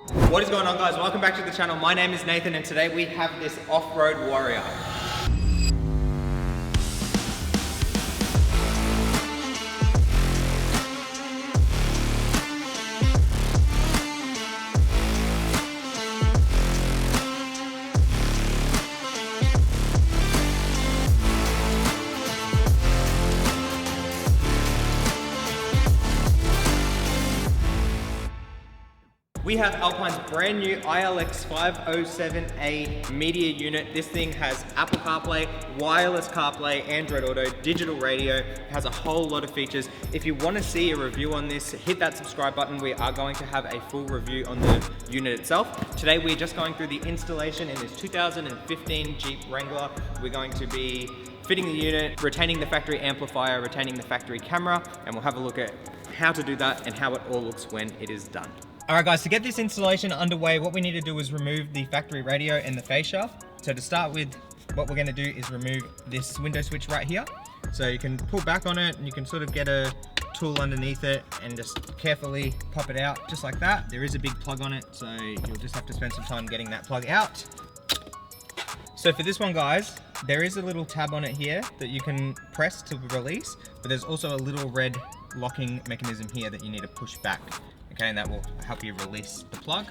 What is going on, guys? Welcome back to the channel. My name is Nathan and today we have this off-road warrior. We have Alpine's brand new ILX 507A media unit. This thing has Apple CarPlay, wireless CarPlay, Android Auto, digital radio. It has a whole lot of features. If you want to see a review on this, hit that subscribe button. We are going to have a full review on the unit itself. Today we're just going through the installation in this 2015 Jeep Wrangler. We're going to be fitting the unit, retaining the factory amplifier, retaining the factory camera, and we'll have a look at how to do that and how it all looks when it is done. Alright guys, to get this installation underway, what we need to do is remove the factory radio and the fascia. So to start with, what we're going to do is remove this window switch right here. So you can pull back on it and you can sort of get a tool underneath it and just carefully pop it out just like that. There is a big plug on it, so you'll just have to spend some time getting that plug out. So for this one, guys, there is a little tab on it here that you can press to release, but there's also a little red locking mechanism here that you need to push back. Okay, and that will help you release the plug.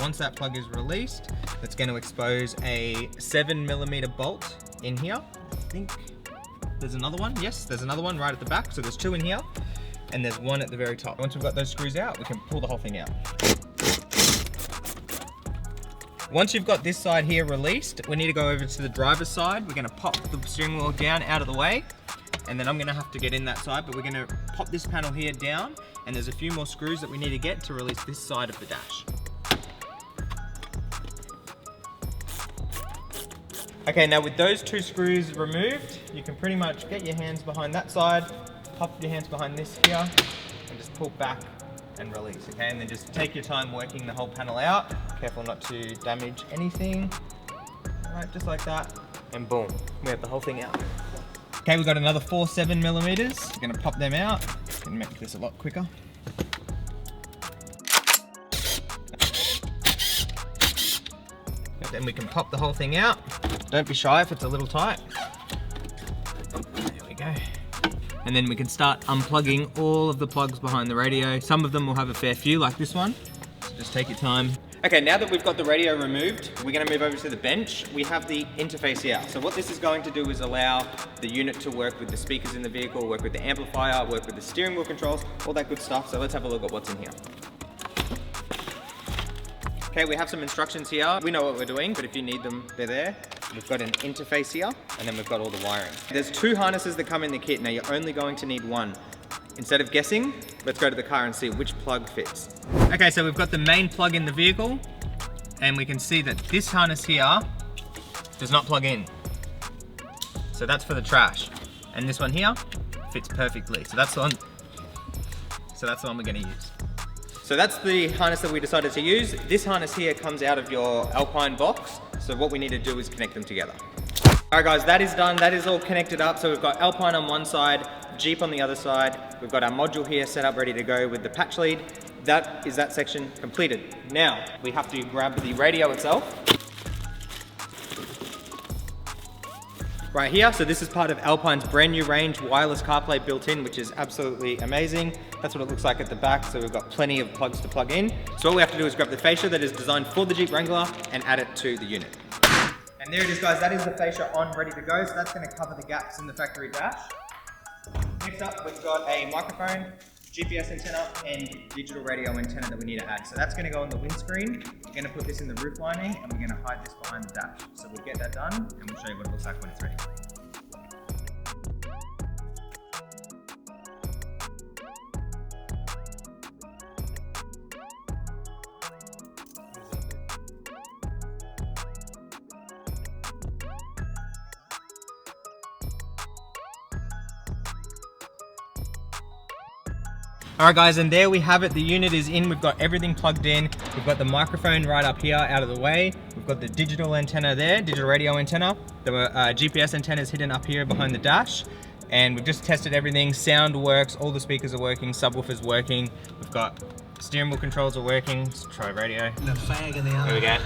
Once that plug is released, that's going to expose a 7mm bolt in here. I think there's another one. Yes, there's another one right at the back. So there's two in here, and there's one at the very top. Once we've got those screws out, we can pull the whole thing out. Once you've got this side here released, we need to go over to the driver's side. We're going to pop the steering wheel down out of the way. And then I'm going to have to get in that side, but we're going to pop this panel here down, and there's a few more screws that we need to get to release this side of the dash. Okay, now with those two screws removed, you can pretty much get your hands behind that side, pop your hands behind this here, and just pull back and release, okay? And then just take your time working the whole panel out. Careful not to damage anything. All right, just like that, and boom, we have the whole thing out. Okay, we've got another 4 7mm. We're gonna pop them out. Can make this a lot quicker. Then we can pop the whole thing out. Don't be shy if it's a little tight. There we go. And then we can start unplugging all of the plugs behind the radio. Some of them will have a fair few, like this one. So just take your time. Okay, now that we've got the radio removed, we're going to move over to the bench. We have the interface here. So what this is going to do is allow the unit to work with the speakers in the vehicle, work with the amplifier, work with the steering wheel controls, all that good stuff. So let's have a look at what's in here. Okay, we have some instructions here. We know what we're doing, but if you need them, they're there. We've got an interface here, and then we've got all the wiring. There's 2 harnesses that come in the kit. Now you're only going to need one. Instead of guessing, let's go to the car and see which plug fits. Okay, so we've got the main plug in the vehicle, and we can see that this harness here does not plug in. So that's for the trash. And this one here fits perfectly. So that's the one we're gonna use. So that's the harness that we decided to use. This harness here comes out of your Alpine box. So what we need to do is connect them together. All right guys, that is done. That is all connected up. So we've got Alpine on one side, Jeep on the other side. We've got our module here set up ready to go with the patch lead. That is that section completed. Now we have to grab the radio itself. Right here, so this is part of Alpine's brand new range, wireless CarPlay built in, which is absolutely amazing. That's what it looks like at the back, so we've got plenty of plugs to plug in. So all we have to do is grab the fascia that is designed for the Jeep Wrangler and add it to the unit. And there it is, guys, that is the fascia on, ready to go, so that's gonna cover the gaps in the factory dash. Next up, we've got a microphone, GPS antenna, and digital radio antenna that we need to add. So that's gonna go on the windscreen. We're gonna put this in the roof lining, and we're gonna hide this behind the dash. So we'll get that done, and we'll show you what it looks like when it's ready. Alright guys, and there we have it. The unit is in. We've got everything plugged in. We've got the microphone right up here out of the way. We've got the digital antenna there, digital radio antenna. The GPS antenna is hidden up here behind the dash. And we've just tested everything. Sound works, all the speakers are working, subwoofer's working. We've got Steering wheel controls are working. Let's try radio. And a fag in the other. There we go.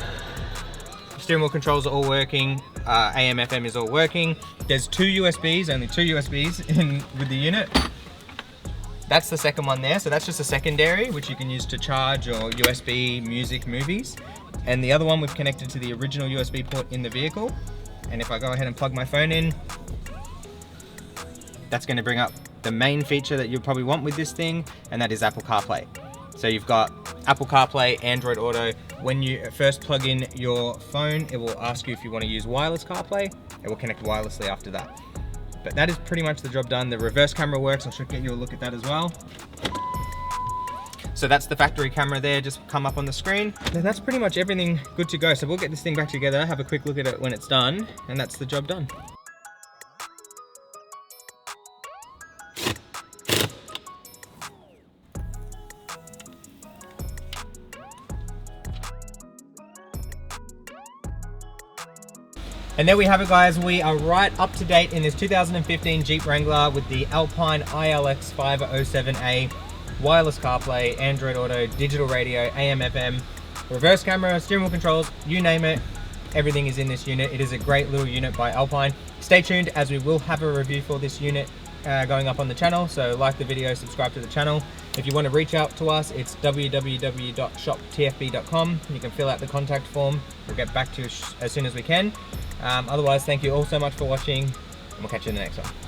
Steering wheel controls are all working. AM, FM is all working. There's two USBs, only two USBs in with the unit. That's the second one there, so that's just a secondary, which you can use to charge or USB music movies. And the other one we've connected to the original USB port in the vehicle. And if I go ahead and plug my phone in, that's going to bring up the main feature that you'll probably want with this thing, and that is Apple CarPlay. So you've got Apple CarPlay, Android Auto. When you first plug in your phone, it will ask you if you want to use wireless CarPlay. It will connect wirelessly after that. But that is pretty much the job done. The reverse camera works. I should get you a look at that as well. So that's the factory camera there, just come up on the screen. And that's pretty much everything good to go. So we'll get this thing back together, have a quick look at it when it's done, and that's the job done. And there we have it, guys. We are right up to date in this 2015 Jeep Wrangler with the Alpine ILX 507A, wireless CarPlay, Android Auto, digital radio, AM, FM, reverse camera, steering wheel controls, you name it. Everything is in this unit. It is a great little unit by Alpine. Stay tuned, as we will have a review for this unit going up on the channel. So like the video, subscribe to the channel. If you want to reach out to us, it's www.shoptfb.com. You can fill out the contact form. We'll get back to you as soon as we can. Otherwise, thank you all so much for watching, and we'll catch you in the next one.